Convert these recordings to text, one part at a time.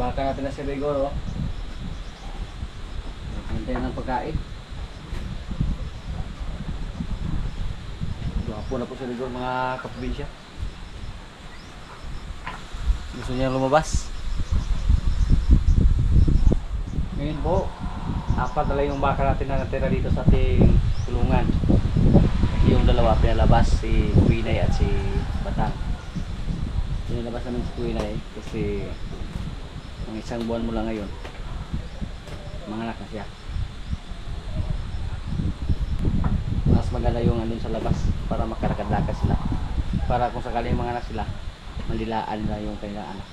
baka natin na si Rigor, oh. Hintay ng pagkain. Gwapo na po si Rigor, mga kaprobinsya. Gusto niya lumabas. Ngayon po, apat na lang yung baka natin na natira dito sa ating kulungan. Kasi yung dalawa pinalabas, si Kuinay at si Batang. Pinalabas namin si Kuinay kasi ang isang buwan mo lang ngayon, manganak na siya. Mas maganda yung andun sa labas para makalakad-lakad sila. Para kung sakaling manganak sila, malilaan nila yung kanilang anak.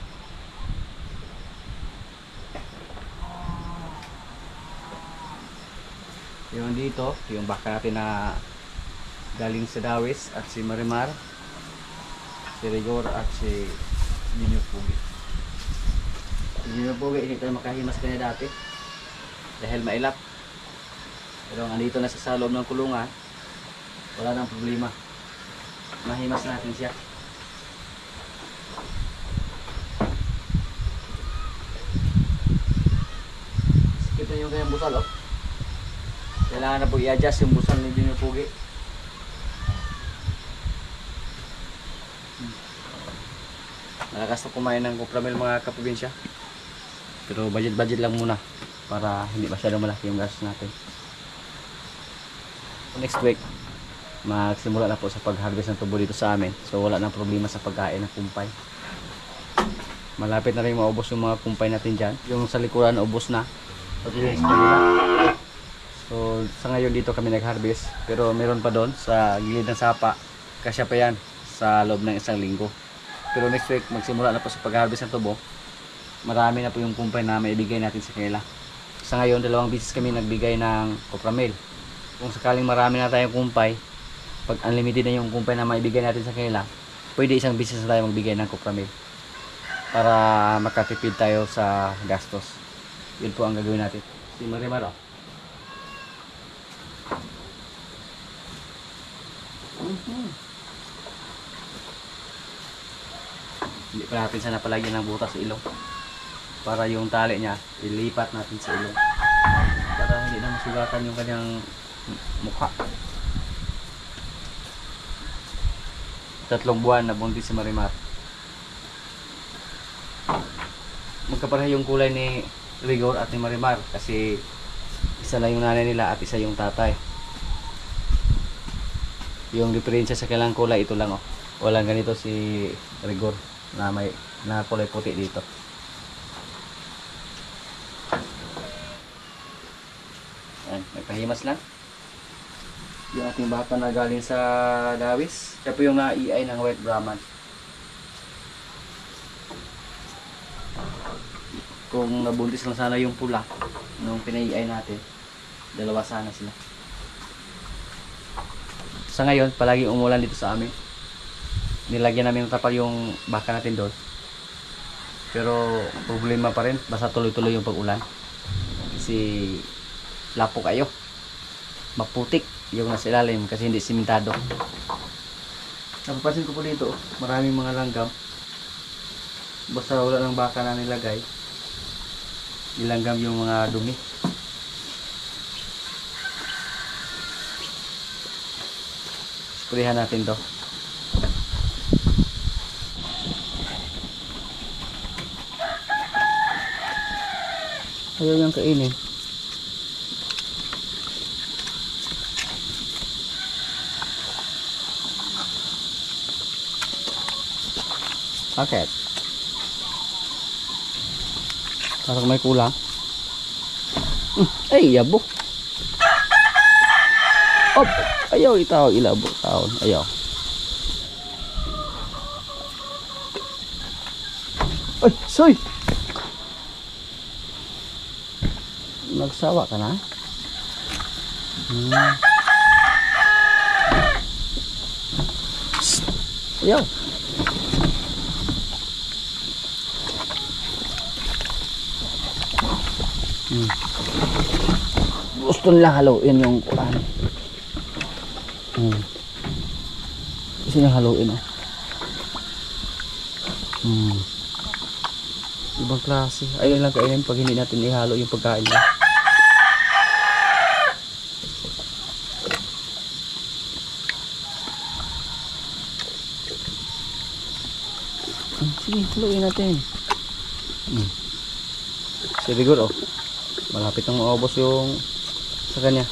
Yung dito, yung baka natin na galing sa Dawis at si Marimar, si Rigor at si Junior Pugi. Si Junior Pugi, hindi tayo makahimas kanya dati dahil mailap. Pero andito na sa loob ng kulungan, wala nang problema. Mahimas natin siya. Kita yung kanyang busal, oh. Kailangan na po i-adjust yung busal ni Junior Pugi. Malakas na kumain ng Copramil, mga kaprobinsya. Pero budget lang muna para hindi masyadong malaki yung gastos natin. Next week, magsimula na po sa pag-harvest ng tubo dito sa amin. So wala nang problema sa pagkain ng kumpay. Malapit na rin maubos yung mga kumpay natin dyan. Yung sa likuran, ubos na. So sa ngayon dito kami nag-harvest. Pero meron pa doon sa gilid ng sapa. Kasya pa yan sa loob ng isang linggo. Pero next week, magsimula na po sa pag-harvest ng tubo. Marami na po yung kumpay na maibigay natin sa kanila. Sa ngayon, 2 beses kami nagbigay ng Copramil. Kung sakaling marami na tayong kumpay, pag unlimited na yung kumpay na maibigay natin sa kanila, pwede 1 beses na tayo magbigay ng Copramil para makatipid tayo sa gastos. Yun po ang gagawin natin. Si Marimar, oh. Hindi pa natin sana palagyan ng butas sa ilong para yung tali niya ilipat natin sa ilong para hindi na masugatan yung kanyang mukha. 3 buwan na buntis si Marimar. Magkapareha yung kulay ni Rigor at ni Marimar kasi isa lang yung nanay nila at isa yung tatay. Yung diferensya sa kailang kulay, ito lang, oh. Walang ganito si Rigor na may kulay puti dito. Ayan, may pahimas lang. Yung ating baka na galing sa Dawis. Siya po yung na-EI ng White Brahman. Kung nabuntis lang sana yung pula nung pina-EI natin, 2 sana sila. Sa ngayon, palagi umulan dito sa amin. Nilagyan namin ng tapal yung baka natin doon. Pero problema pa rin, basta tuloy-tuloy yung pag-ulan. Kasi lapo kayo. Maputik yung nasa ilalim kasi hindi simentado. Napapansin ko po dito, maraming mga langgam. Basta wala ng baka na nilagay, nilanggam yung mga dumi. Sprayhan natin to. Ayaw yung kainin. Bakit? Parang may kulang. Ay, yabo. Op, ayaw itaw, ilabo taon. Ayaw. Ay, soy. Nagsawa ka na? Ayaw. Gusto nila haluin yung kuan. Gusto nila haluin, oh. Ibang klase. Ayun lang kainin pag hindi natin ihalo yung pagkain niya. Sige, haluin natin. Siguro, malapit nang maubos yung sa kanya.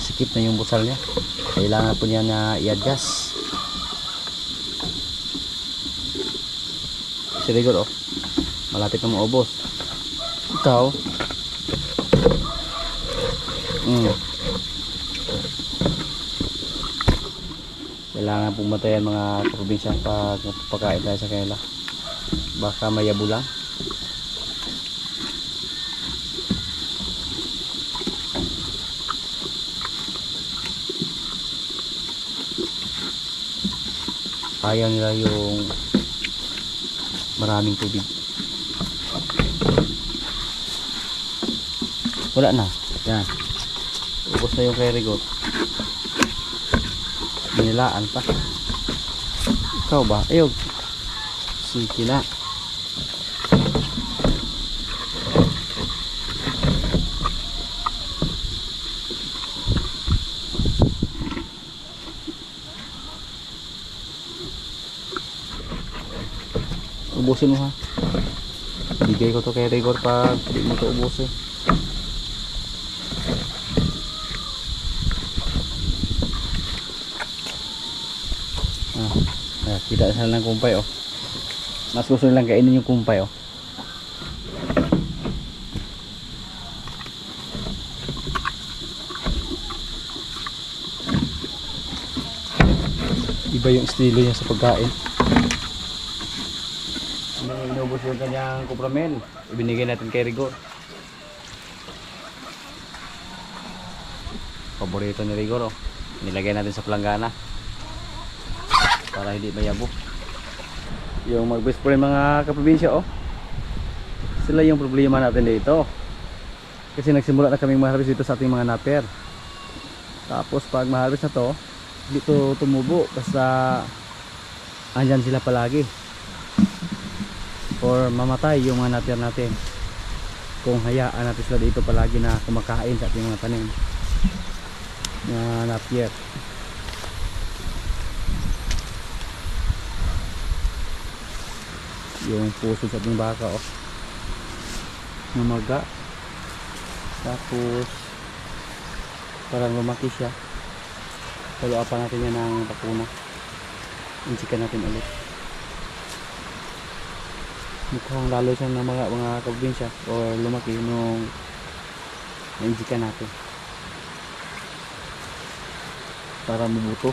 Sikip na yung busal niya. Kailangan po niya na i-adjust. Siguro, malapit na maubos. Ikaw, kailangan pumatayan mga kaprobinsya pag napapakain tayo sa kanila. Baka mayabo lang. Ayaw nila yung maraming tubig. Wala na. Yan. Ubos na yung kerigot. Binilaan pa. Ikaw ba? Ayog. Sige na. Ubusin mo ha. Bigay ko to kay Rigor pag hindi mo to ubusin. Kita sila ng kumpay oh. Mas gusto nilang kainin yung kumpay oh. Iba yung estilo niya sa pagkain. Inubos yung kanyang kupramel. Ibinigay natin kay Rigor. Paborito ni Rigor oh. Nilagay natin sa planggana para hindi mayabo. Yung mag-best friend mga kaprobinsya oh. Sila yung problema natin dito. Kasi nagsimula na kaming ma-harvest dito sa ating mga naper. Tapos pag ma-harvest na to, dito tumubo basta andyan sila palagi. Or mamatay yung mga naper natin kung hayaan natin sila dito palagi na kumakain sa ating mga tanim na napier. Yung puso sa ating baka oh, namaga. Tapos parang lumaki siya. Paluan pa natin yan ng bakuna. Insikan natin ulit. Mukhang lalo siyang namaga mga kaprobinsya o lumaki nung na-insikan natin para mabuto.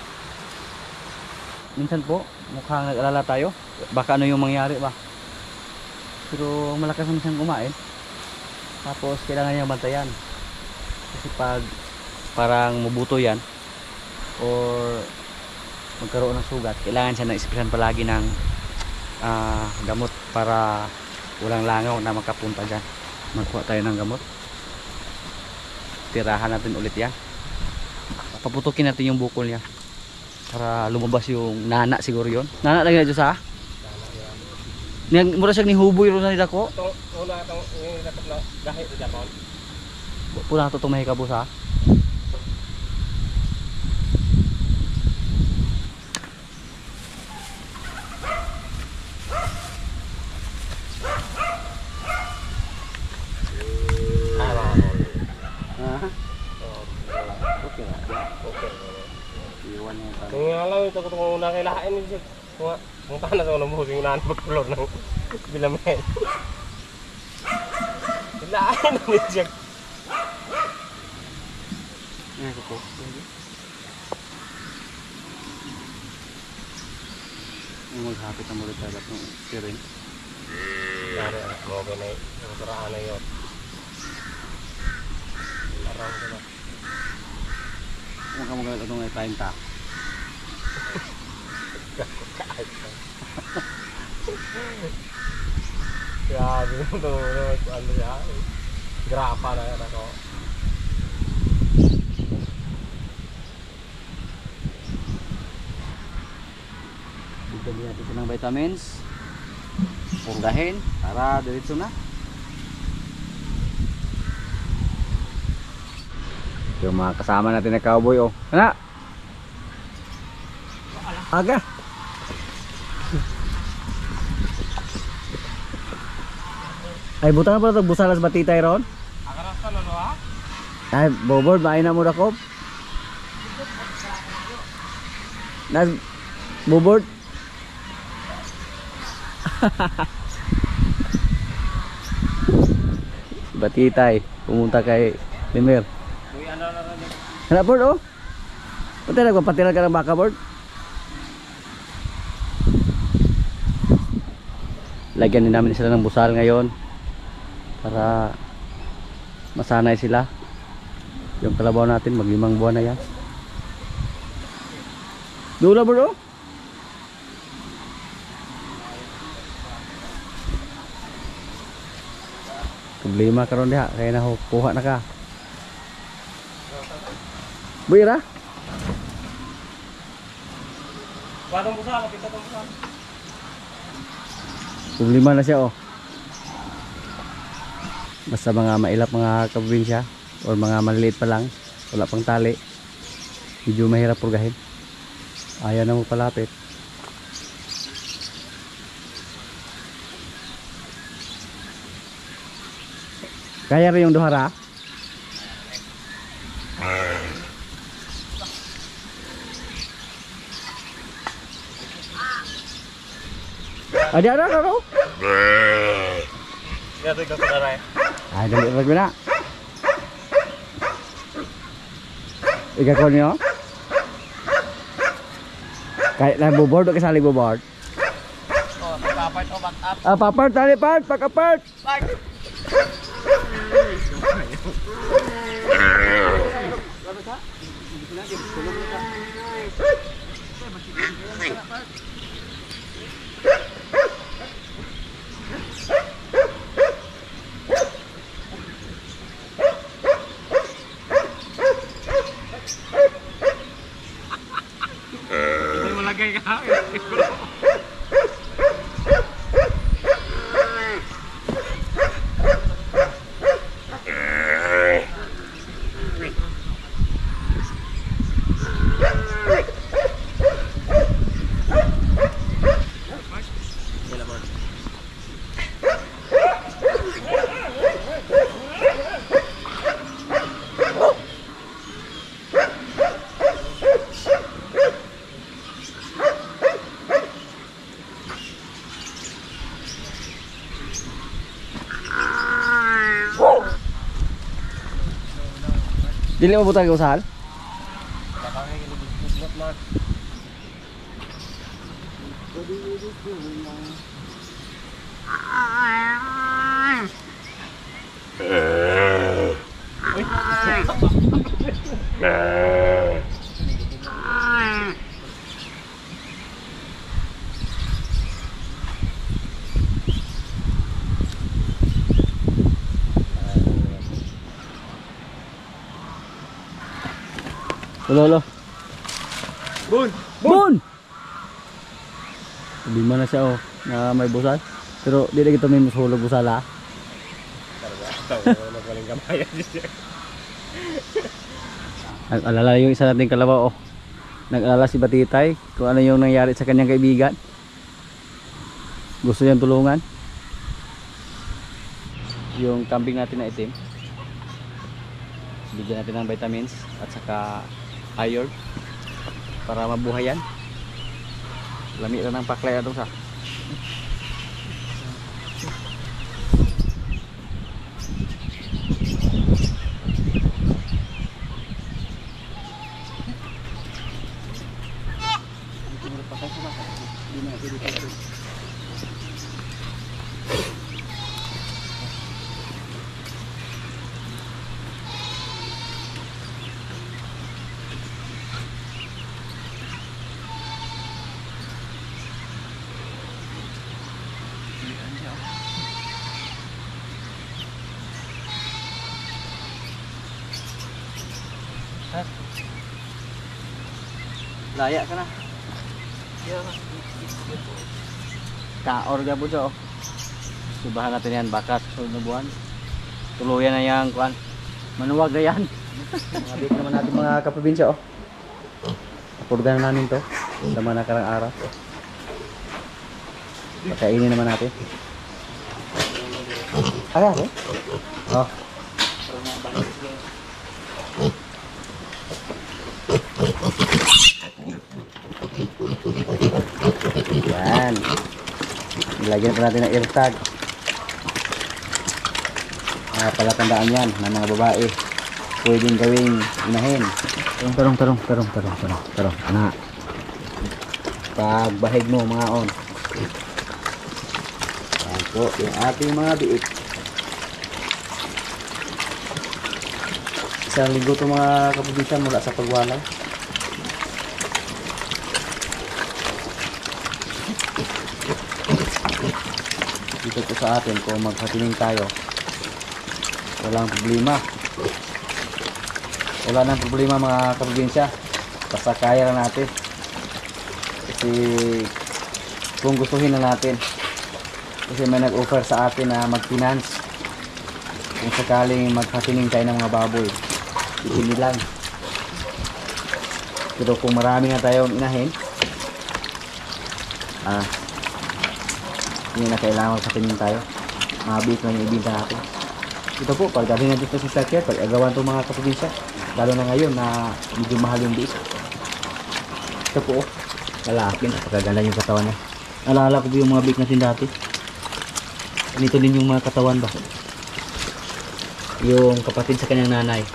Minsan po mukhang nag-alala tayo baka ano yung mangyari ba, pero malakas naman siyang kumain. Tapos kailangan niya bantayan kasi pag parang mabuto yan or magkaroon ng sugat, kailangan siya na-isprayan palagi ng gamot para walang langaw na makapunta dyan. Magkuha tayo ng gamot, tirahan natin ulit yan, paputukin natin yung bukol niya para lumabas yung nana. Siguro yun nana lagi na dyan sa mura siya ni huboy ron na nila ko pula ito itong mahikabo sa Ngalang ito kung una kailain ni siya. Kung paano sa unang buhos yung unahan magkulor ng bilamen. Kailain ni siya. Ayan ko po. Maghapit ang mulit talaga itong steering. Dari, okay na yung suraan na yun. Larang ko na. Kung kamu gamit itong time ta. Grabe mo ito. Ano siya? Grapa na yan ako. Bigyan din natin ito ng vitamins. Purgahin para diretso na. Yung mga kasama natin na cowboy oh. Ano? Aga. Ay butang pa ito busalas batitay ron. Akaras ka na no ha? Ay bobord main na mo na ko. Nas bobord. Batitay pumunta kay Limer. Uy, ano na rin. Hanap board oh. Punta nagpapatiral ka ng baka board. Lagyan din namin sila ng busal ngayon para masanay sila. Yung kalabaw natin mag-5 buwan na yan. Dula board oh. Problema karon diha kaya na kuha na ka. Buira? Batong busa, kapita tong busa. Problema na siya oh. Basta mga mailap mga kaprobinsya o mga maliliit pa lang, wala pang tali, medyo mahirap purgahin. Ayaw na mo palapit. Kaya rin yung duhara. Ada no? Kaya ito ikaw na rin. Ay, dali rag na. Ika ko niyo. Kahit na bubord o kasali bubord. Oh, nagpapart o back up. Ah, papart, tali part, pagka-part. Part! Hindi mo lagay ka. Dili mo butang usahan? Nakakagilid na. Lolo. Bun! Bun! Lima na siya oh, na may busal. Pero di na kita may musulog busal ha. Nagwaling gamaya siya. Nag-alala yung isa nating kalabaw oh. Nag-alala si Batitay kung ano yung nangyari sa kanyang kaibigan. Gusto niyang tulungan. Yung kambing natin na itim, bigyan natin ng vitamins at saka iron para mabuhay yan. Lami na ng paklay atong sa. Hindi na, pwede. Laya ka na. Kaor ka po siya, oh. Subahan natin yan, baka susunod na buwan. Tuluyan na yan, kuan. Manuwag na yan. Mga big naman natin mga kaprobinsya, oh. Apurgan na namin to. Sama na karang araw. Pakainin naman natin. Okay. Oh. Yan. Ilagyan pa natin ng airtag. Palatandaan yan ng mga babae. Pwedeng gawing inahin. Tarong. Na. Pagbahig mo mga on. Yan po yung ating mga biik. Isang linggo ito mga kapubisan mula sa pagwalay. Dito po sa atin kung maghatining tayo, walang problema. Wala nang problema mga kaprobinsya. Basta kaya na natin. Kasi kung gustuhin na natin. Kasi may nag-offer sa atin na mag-finance. Kung sakaling maghatining tayo ng mga baboy, isini lang. Pero kung marami na tayong inahin, hindi na kailangan magkatining tayo. Mabit lang yung ibinta natin. Ito po, pagdating na dito sa Starker, pag-agawan itong mga kaprobinsya, lalo na ngayon na medyo mahal yung biik. Ito po, lalaki, napakaganda yung katawan niya. Naalala ko po yung mga biik natin dati. Ganito din yung mga katawan ba? Yung kapatid sa kanyang nanay.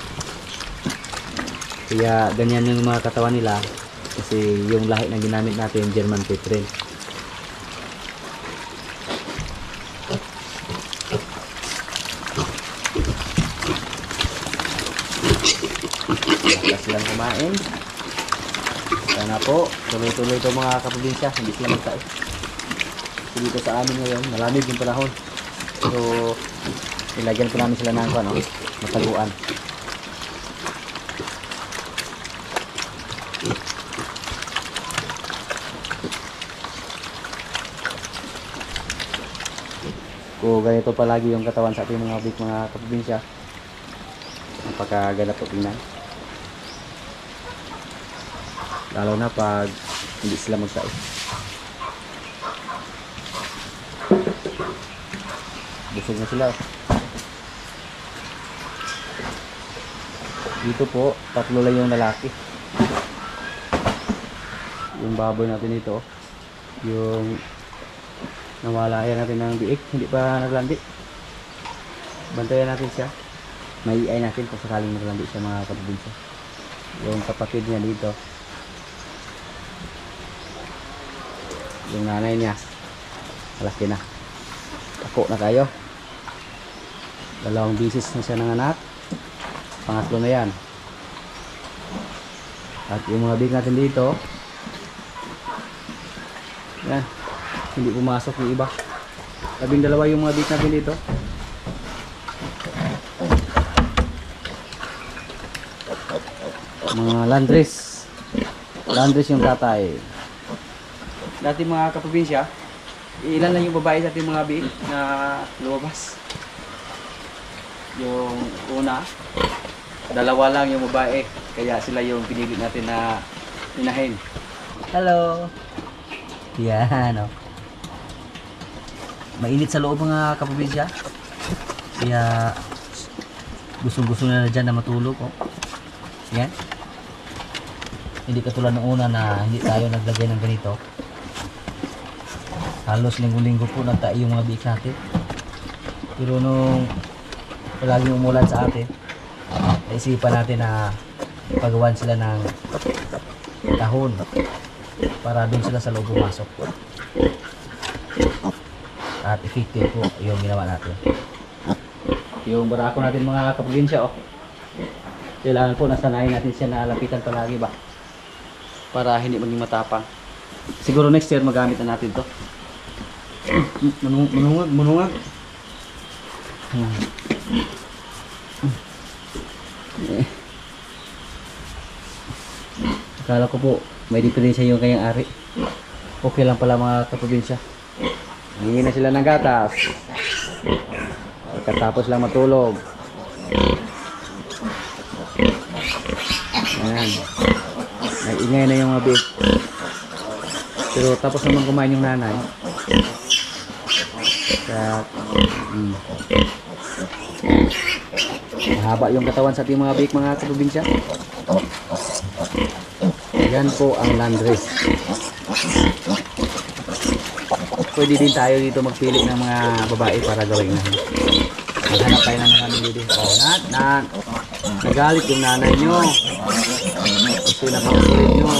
Kaya ganyan yung mga katawan nila. Kasi yung lahi na ginamit natin, German Petrin. Silang kumain. Sana po tuloy-tuloy ito mga kaprobinsya, hindi sila magtae. Kasi dito sa amin ngayon malamig yung panahon, so ilagyan ko namin sila ng mataguan. Kung ganito palagi yung katawan sa ating mga big mga kaprobinsya, napakaganda po tingnan. Lalo na pag hindi sila magtae. Busog na sila. Dito po, tatlo lang yung lalaki. Yung baboy natin dito, yung nawalayan natin ng biik, hindi pa naglandi. Bantayan natin siya. May iay natin kung sakaling naglandi siya mga kaprobinsya. Yung kapatid niya dito, yung nanay niya malaki na, ako na kayo, 2 bisis na siya ng anak, pangatlo na yan. At yung mga big natin dito, yan, hindi pumasok yung iba. 12 yung mga big natin dito. Mga landris yung tatay. Dati mga kaprobinsya, ilan lang yung babae sa ating mga big na lumabas. Yung una, 2 lang yung babae, kaya sila yung pinili natin na inahin. Hello! Yan, oh. Mainit sa loob mga kaprobinsya, kaya gustong-gusto na dyan na matulog, oh. Yan. Hindi katulad ng una na hindi tayo naglagay ng ganito. Halos linggo-linggo po nagtae yung mga biik natin. Pero nung palaging umulan sa atin, naisipan natin na pagawan sila ng kahon para doon sila sa loob pumasok. At effective po yung ginawa natin. Yung barako natin mga kaprobinsya, oh. Kailangan po nasanayin natin siya na lapitan palagi ba? Para hindi maging matapang. Siguro next year magamit na natin to. Manungag. Akala ko po may diferensya yung kanyang ari. Okay lang pala mga kaprobinsya. Hingi na sila ng gatas. Pagkatapos lang matulog. Ayan. Nag-ingay na yung mga big. Pero tapos naman kumain yung nanay. At, mahaba yung katawan sa ating mga big mga kaprobinsya. Yan po ang landrace. Pwede din tayo dito magpili ng mga babae para gawin na. Maghanap tayo ng mga nilili. Oh, Nat. Nagalit yung nanay nyo. Gusto na pang-ulit nyo.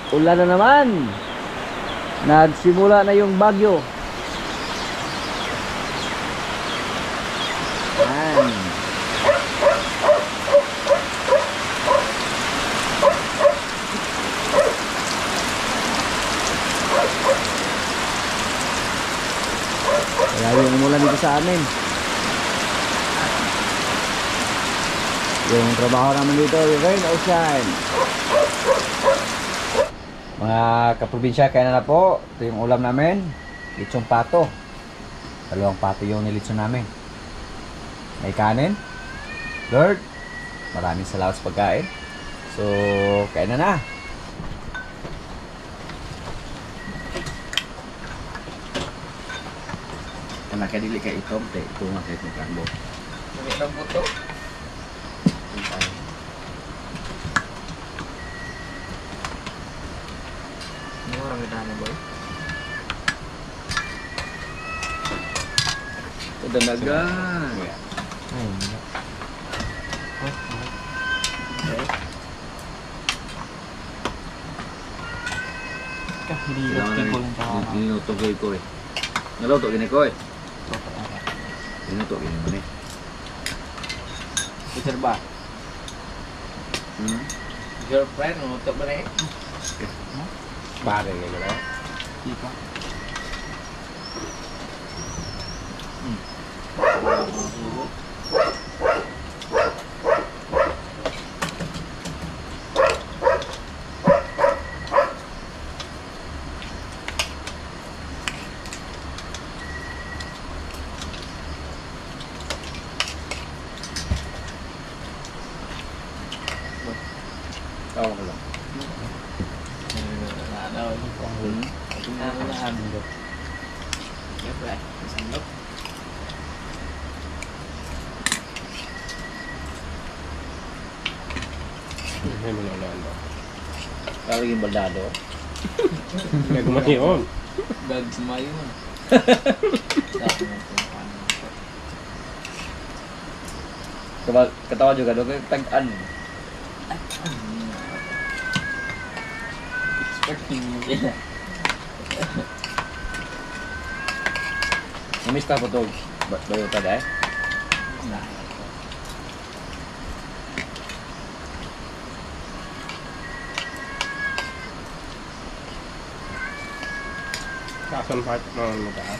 Ulan na naman. Nagsimula na yung bagyo. Yan. Kaya yung umulan dito sa amin. Yung trabaho naman dito, rain or shine. Mga kaprobinsya, kaya na po. Ito yung ulam namin. Litsong pato. 2 pato yung nilitso namin. May kanin. Lord, maraming salamat sa pagkain. So, kaya na. Nakadili kay itom, ito nga kayo itong kambo. May ilang buto. Orang gedane boy. Udah dagang. Niluto ko eh. Niluto gini ko eh. Niluto gini ko eh. Peter ba? Girlfriend untuk mereka. Ba rin nila na. Ika. Tawa ko lang. Ada ini kong. Kinalaan mo. Girlfriend, sandok. Hindi mo naman ba? Laging baldado. Gagawin yun. Bag sumayo mo. Dapat mo kung paano. Ketawa juga dong, tag-an. Expecting mo yan. Namista po to. Bayo tada eh. Nah. Kason part mo mo ka.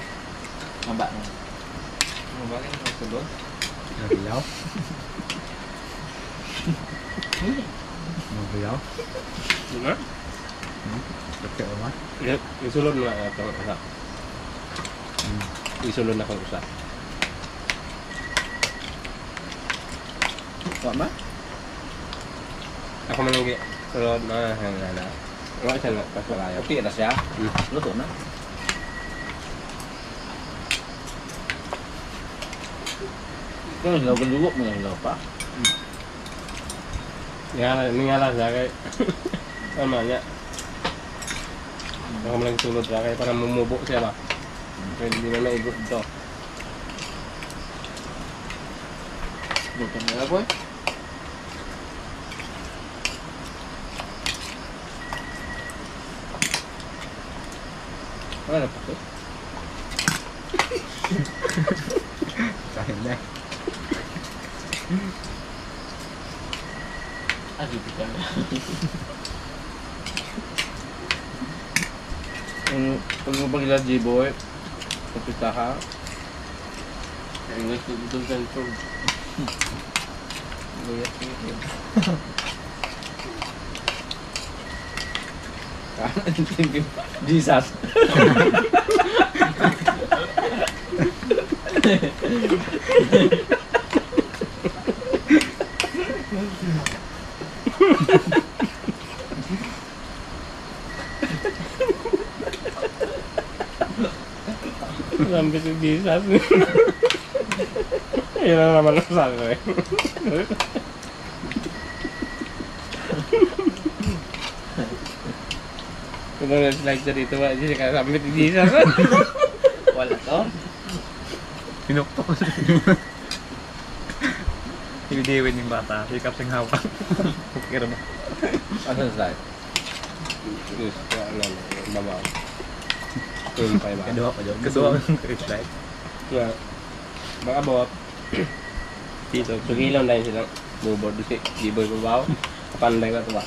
Mabak mo. Mabak kan maksud Nabilaw. Nabilaw. Di ba? Oke, Omar. Isulod na ito. Isulod na kung usa. Wak ma? Ako man lagi. Sulod na hangana. Wala siya na pasalayo. Kopi atas ya. Luto na. Kau hilaw dulu mo hilaw pa. Ningala siya kay ano niya. Ako man lagi sulod siya kay para mumubo siya ba. Kaya hindi na naigot ito. Bukan nila boy. Ano na pa to? Sayang na. Aduh bukan. Pag mo pagila G-boy, kapita ka. English itu tentu. Lihat ini. Karena Jesus. Sampai bisa sih. Iya nama saya. Kita udah belajar itu Pak, jadi kayak sampai bisa kan? Wala to. Pinuktok ko siya. Ibidiwin yung bata, sikap sing hawak. Kira ba? Ano sa slide? Terus ya ano, babaw. Tumpay ba? Kedua pa dyan. Kedua ko slide. Ya. Baka bawat. Dito, sugilaw na yun silang bubor doon si Giboy babaw. Kapanday ka ito ba?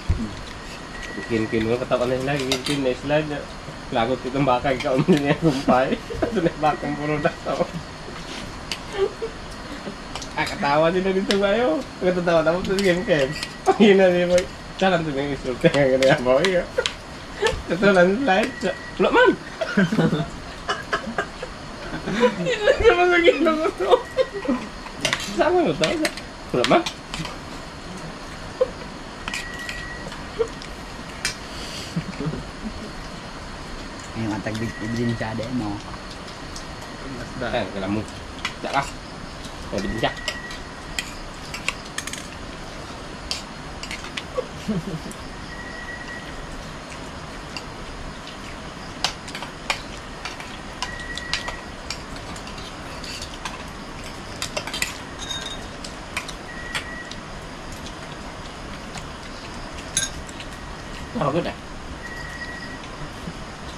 Kin-kin mo katawan na sila, kin-kin na sila. Lagot itong baka, ikaw mo niya kumpay. Ito na bakang puro na ito. Katawa nila dito bayo. Katatawa tapos sa game-game. Ang hina niya mo. Salang ito yung instructor nga ganyan mo. Ito lang slide. Wala man! Hindi ka masagin na ko ito. Sama mo ito? Wala man? Yung atag din siya de mo. Eh, kailan mo. Tidak lah. Mau dijak. Bagus dah.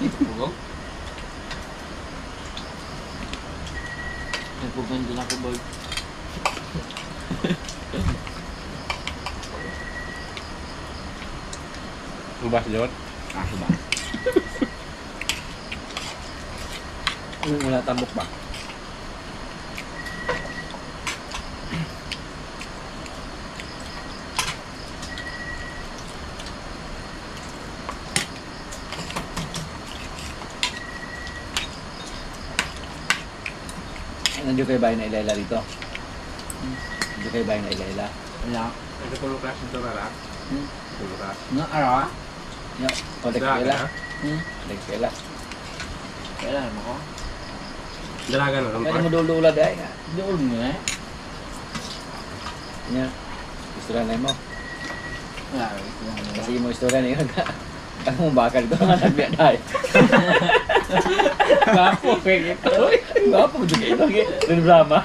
Bugong. Nagpugan din ako boy. Subas Jod. Ah, ba? Wala tambok ba? Nandiyo kayo bahay na ilayla rito? Nandiyo kayo bahay na ilayla? Wala. Ito ko class dito na. Hmm? Tulo ka. Nga araw? Yo, kontak kaila. Kontak kaila. Kailan mo ko? Dalaga na Kaya ron mo dulu-dula dahil. Doon mo eh. Nya. Istorya na mo. Wala, ito lang nila. Kasi mo istorya na yun. Ang mong bakal ito nga nagbiya dahil. Gapo, pwede ito. Gwapo mo dito ito. Rin drama.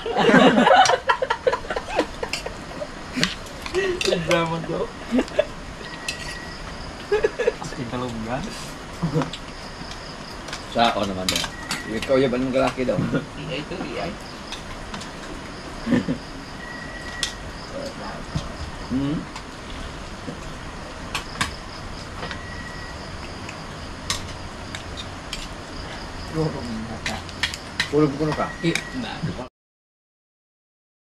Drama to. Ikalunggan. Sa ako naman daw. Ikaw yaban mong kalaki daw. Iyay to, iyay. Hmm? Pulog ko ka. Na,